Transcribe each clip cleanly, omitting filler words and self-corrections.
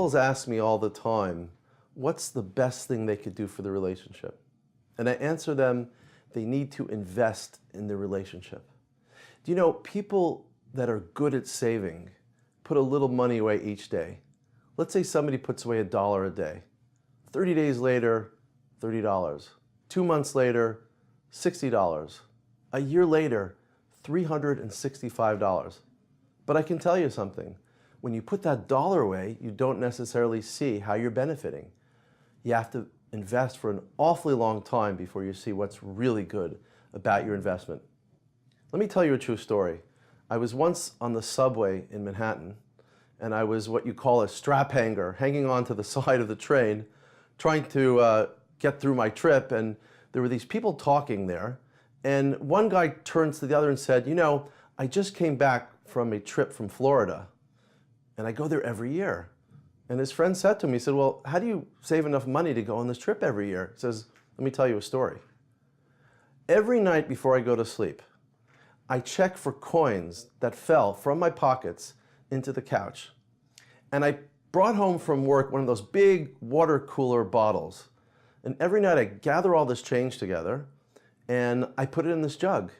Couples ask me all the time, what's the best thing they could do for the relationship? And I answer them, they need to invest in their relationship. Do you know, people that are good at saving put a little money away each day. Let's say somebody puts away $1 a day. 30 days later, $30. 2 months later, $60. A year later, $365. But I can tell you something. When you put that dollar away, you don't necessarily see how you're benefiting. You have to invest for an awfully long time before you see what's really good about your investment. Let me tell you a true story. I was once on the subway in Manhattan, and I was what you call a strap hanger, hanging onto the side of the train, trying to get through my trip, and there were these people talking there, and one guy turns to the other and said, you know, I just came back from a trip from Florida, and I go there every year. And his friend said to me, he said, well, how do you save enough money to go on this trip every year? He says, let me tell you a story. Every night before I go to sleep, I check for coins that fell from my pockets into the couch. And I brought home from work one of those big water cooler bottles. And every night I gather all this change together and I put it in this jug.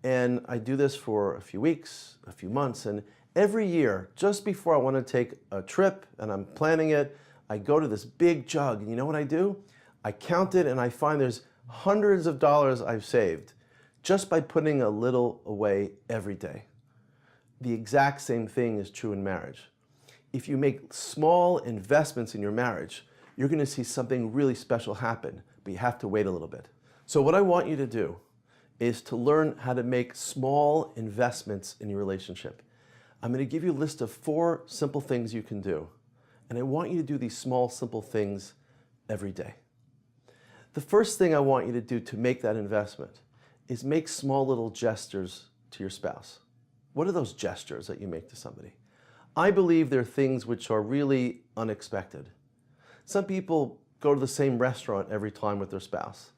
And I do this for a few weeks, a few months, and every year, just before I want to take a trip and I'm planning it, I go to this big jug, and you know what I do? I count it and I find there's hundreds of dollars I've saved just by putting a little away every day. The exact same thing is true in marriage. If you make small investments in your marriage, you're going to see something really special happen, but you have to wait a little bit. So what I want you to do is to learn how to make small investments in your relationship. I'm going to give you a list of 4 simple things you can do. And I want you to do these small, simple things every day. The first thing I want you to do to make that investment is make small little gestures to your spouse. What are those gestures that you make to somebody? I believe they're things which are really unexpected. Some people go to the same restaurant every time with their spouse.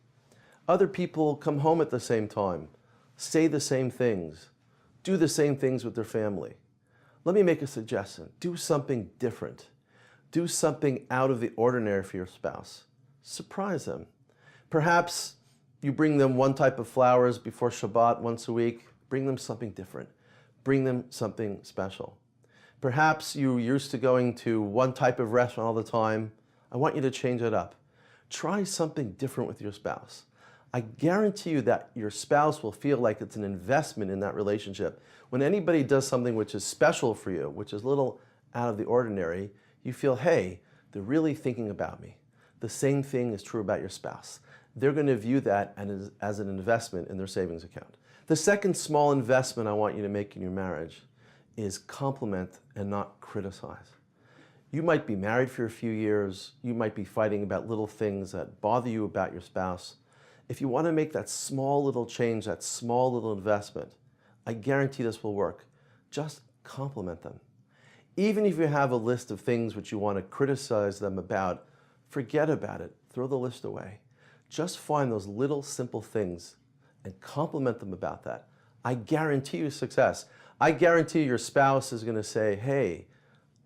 Other people come home at the same time, say the same things, do the same things with their family. Let me make a suggestion. Do something different. Do something out of the ordinary for your spouse. Surprise them. Perhaps you bring them one type of flowers before Shabbat once a week. Bring them something different. Bring them something special. Perhaps you're used to going to one type of restaurant all the time. I want you to change it up. Try something different with your spouse. I guarantee you that your spouse will feel like it's an investment in that relationship. When anybody does something which is special for you, which is a little out of the ordinary, you feel, hey, they're really thinking about me. The same thing is true about your spouse. They're going to view that as an investment in their savings account. The second small investment I want you to make in your marriage is compliment and not criticize. You might be married for a few years. You might be fighting about little things that bother you about your spouse. If you want to make that small little change, that small little investment, I guarantee this will work. Just compliment them. Even if you have a list of things which you want to criticize them about, forget about it. Throw the list away. Just find those little simple things and compliment them about that. I guarantee you success. I guarantee your spouse is going to say, hey,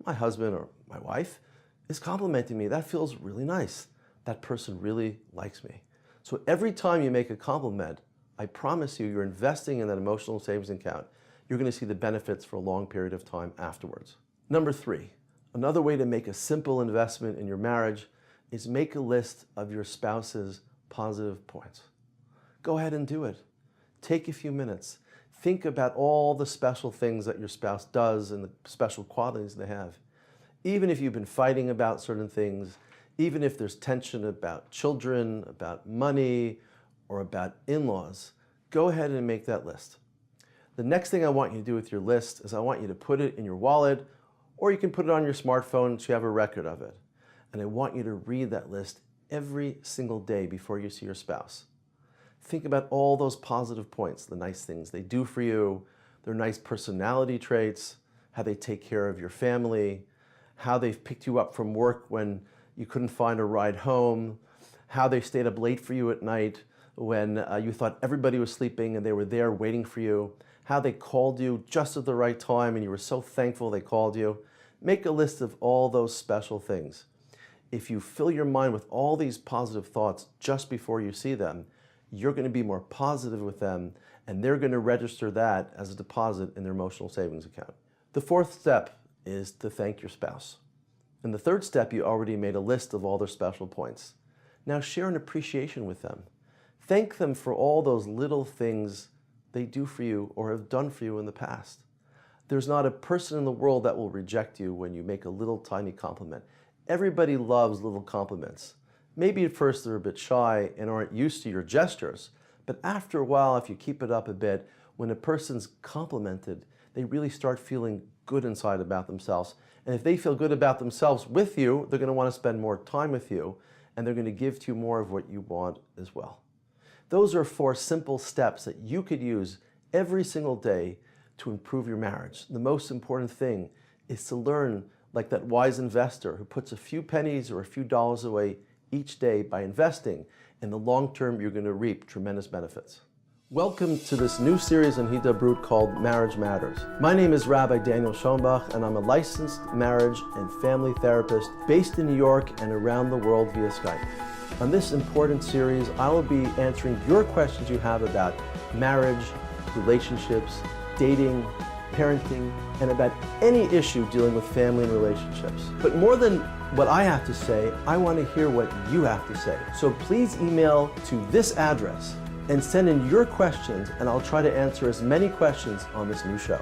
my husband or my wife is complimenting me. That feels really nice. That person really likes me. So every time you make a compliment, I promise you, you're investing in that emotional savings account. You're going to see the benefits for a long period of time afterwards. Number 3, another way to make a simple investment in your marriage is make a list of your spouse's positive points. Go ahead and do it. Take a few minutes. Think about all the special things that your spouse does and the special qualities they have. Even if you've been fighting about certain things, even if there's tension about children, about money, or about in-laws, go ahead and make that list. The next thing I want you to do with your list is I want you to put it in your wallet, or you can put it on your smartphone so you have a record of it. And I want you to read that list every single day before you see your spouse. Think about all those positive points, the nice things they do for you, their nice personality traits, how they take care of your family, how they've picked you up from work when you couldn't find a ride home, how they stayed up late for you at night when you thought everybody was sleeping and they were there waiting for you, how they called you just at the right time and you were so thankful they called you. Make a list of all those special things. If you fill your mind with all these positive thoughts just before you see them, you're going to be more positive with them, and they're going to register that as a deposit in their emotional savings account. The fourth step is to thank your spouse. And the third step, you already made a list of all their special points. Now share an appreciation with them. Thank them for all those little things they do for you or have done for you in the past. There's not a person in the world that will reject you when you make a little tiny compliment. Everybody loves little compliments. Maybe at first they're a bit shy and aren't used to your gestures, but after a while, if you keep it up a bit, when a person's complimented, they really start feeling good inside about themselves. And if they feel good about themselves with you, they're going to want to spend more time with you, and they're going to give to you more of what you want as well. Those are 4 simple steps that you could use every single day to improve your marriage. The most important thing is to learn like that wise investor who puts a few pennies or a few dollars away each day. By investing, in the long term, you're going to reap tremendous benefits. Welcome to this new series on Hidabrut called Marriage Matters. My name is Rabbi Schonbuch, and I'm a licensed marriage and family therapist based in New York and around the world via Skype. On this important series, I will be answering your questions you have about marriage, relationships, dating, parenting, and about any issue dealing with family and relationships. But more than what I have to say, I want to hear what you have to say. So please email to this address and send in your questions, and I'll try to answer as many questions on this new show.